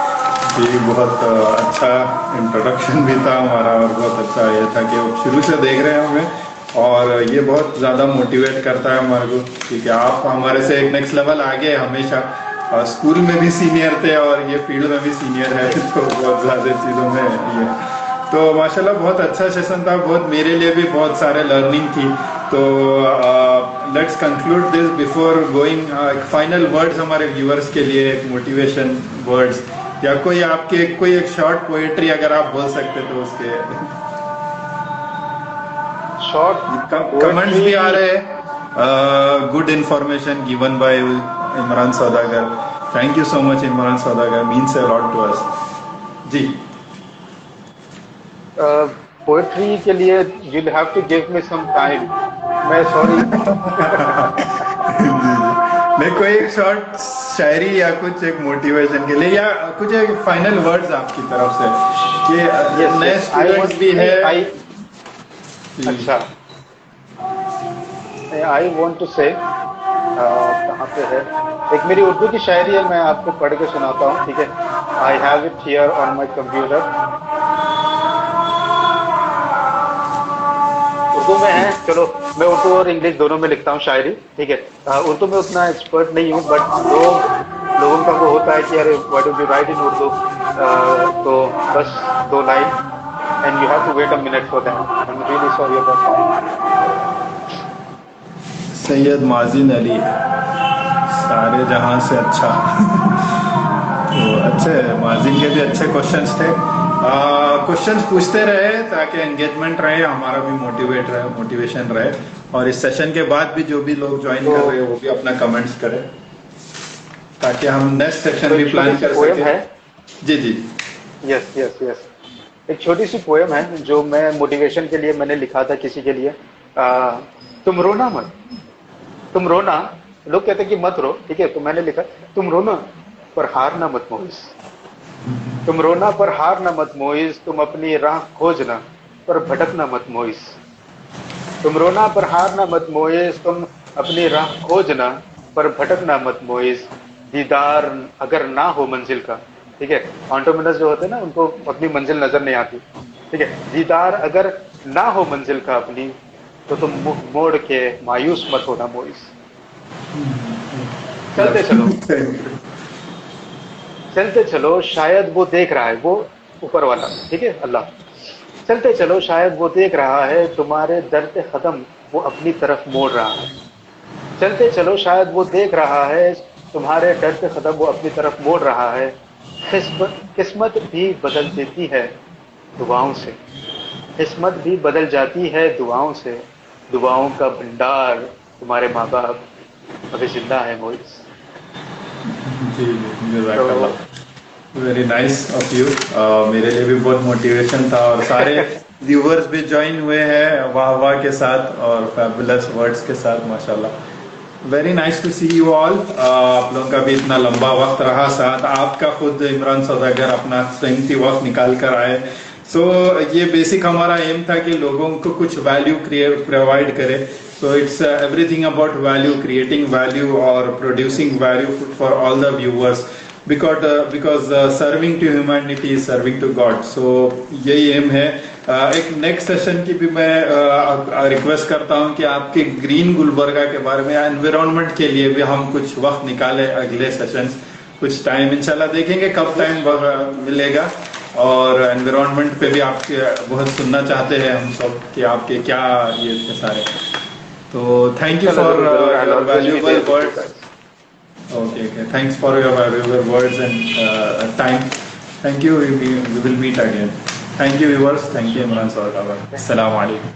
ये बहुत अच्छा इंट्रोडक्शन भी था हमारा, और बहुत अच्छा ये था कि आप शुरू से देख रहे हैं हमें, और ये बहुत ज़्यादा मोटिवेट करता है हमारे को, क्योंकि आप हमारे से एक नेक्स्ट लेवल आगे हमेशा। स्कूल में भी सीनियर थे और ये फील्ड में भी सीनियर है, तो बहुत ज़्यादा चीज़ों में ये, तो माशाल्लाह बहुत अच्छा सेशन था, बहुत मेरे लिए भी बहुत सारे लर्निंग थी। तो let's conclude this before going, final words हमारे व्यूअर्स के लिए, एक मोटिवेशन वर्ड्स, या कोई आपके कोई एक शॉर्ट पोएट्री अगर आप बोल सकते तो उसके। शॉर्ट कमेंट्स भी आ रहे हैं, good information given by Imran Saudagar, thank you so much Imran Saudagar, means a lot to us. जी। पोएट्री के लिए you have to give me some time. मैं सॉरी। मैं कोई एक शॉर्ट शायरी या कुछ एक मोटिवेशन के लिए, या कुछ एक फाइनल वर्ड्स आपकी तरफ से कि नए स्टूडेंट्स भी है। अच्छा, आई वॉन्ट टू से, कहाँ पे है, एक मेरी उर्दू की शायरी है, मैं आपको पढ़ के सुनाता हूँ, ठीक है। I have it here on my computer. Urdu में है, चलो मैं उर्दू और इंग्लिश दोनों में लिखता हूँ शायरी, ठीक है। उर्दू में उतना एक्सपर्ट नहीं हूँ, बट लोगों का वो होता है कि अरे what do you write in Urdu, तो बस 2 line, and you have to wait a minute for that. I am really sorry about that. Syed Mazin Ali, सारे जहां से अच्छा। तो अच्छे माजिन के भी अच्छे क्वेश्चंस थे। क्वेश्चंस पूछते रहे ताकि एंगेजमेंट रहे, हमारा भी मोटिवेशन रहे, और इस सेशन के बाद भी जो भी लोग ज्वाइन कर रहे हैं वो भी अपना कमेंट्स करें, ताकि हम नेक्स्ट सेशन भी प्लान कर सकें। जी जी। यस यस यस, एक छोटी सी पोएम है जो मैं मोटिवेशन के लिए मैंने लिखा था किसी के लिए। तुम रोना मत, तुम रोना, लोग कहते हैं कि मत रो, ठीक है, तो मैंने लिखा तुम रोना पर हारना मत मोइस, तुम रोना पर हारना मत मोइस, तुम अपनी राह खोजना पर भटकना मत मोइस, तुम रोना पर हारना मत मोइस, तुम अपनी राह खोजना पर भटकना मत मोइस, दीदार अगर ना हो मंजिल का, ठीक है, ऑन्टोमिनस जो होते हैं ना उनको अपनी मंजिल नजर नहीं आती, ठीक है, दीदार अगर ना हो मंजिल का अपनी, तो तुम मुख मोड़ के मायूस मत होना मोइस। चलते चलो, चलते चलो, शायद वो देख रहा है, वो ऊपर वाला, ठीक है, अल्लाह। चलते चलो, शायद वो देख रहा है, तुम्हारे दर्द कदम वो अपनी तरफ मोड़ रहा है। चलते चलो, शायद वो देख रहा है, तुम्हारे दर्द कदम वो अपनी तरफ मोड़ रहा है। किस्मत भी बदल देती है दुआओं से, किस्मत भी बदल जाती है दुआओं से, दुआओं का भंडार तुम्हारे माँ बाप अभी जिंदा है Moiz. Very nice of you. मेरे लिए भी बहुत मोटिवेशन था, और सारे व्यूअर्स भी ज्वाइन हुए हैं वाह वाह के साथ और फैबुलस वर्ड्स के साथ, माशाल्लाह। Very nice to see you all. आप लोगों का भी इतना लंबा वक्त रहा साथ, आपका खुद इमरान सौदागर अपना कीमती वक्त निकाल कर आए। ये बेसिक हमारा एम था कि लोगों को कुछ वैल्यू प्रोवाइड करे। So it's everything about value, creating value or producing value for all the viewers, because serving to humanity is serving to God. So यही एम है। एक नेक्स्ट सेशन की भी मैं रिक्वेस्ट करता हूँ कि आपके ग्रीन गुलबर्गा के बारे में, एनवायरनमेंट के लिए भी हम कुछ वक्त निकाले, अगले सेशंस कुछ टाइम इंशाल्लाह देखेंगे कब टाइम मिलेगा, और एनवायरनमेंट पे भी आपके बहुत सुनना चाहते हैं हम सब कि आपके क्या ये सारे। तो thank you for your valuable words. Okay, thanks for your valuable words and time. Thank you, we will meet again. Thank you viewers, thank you Imran Saudagar. अस्सलाम वालेकुम।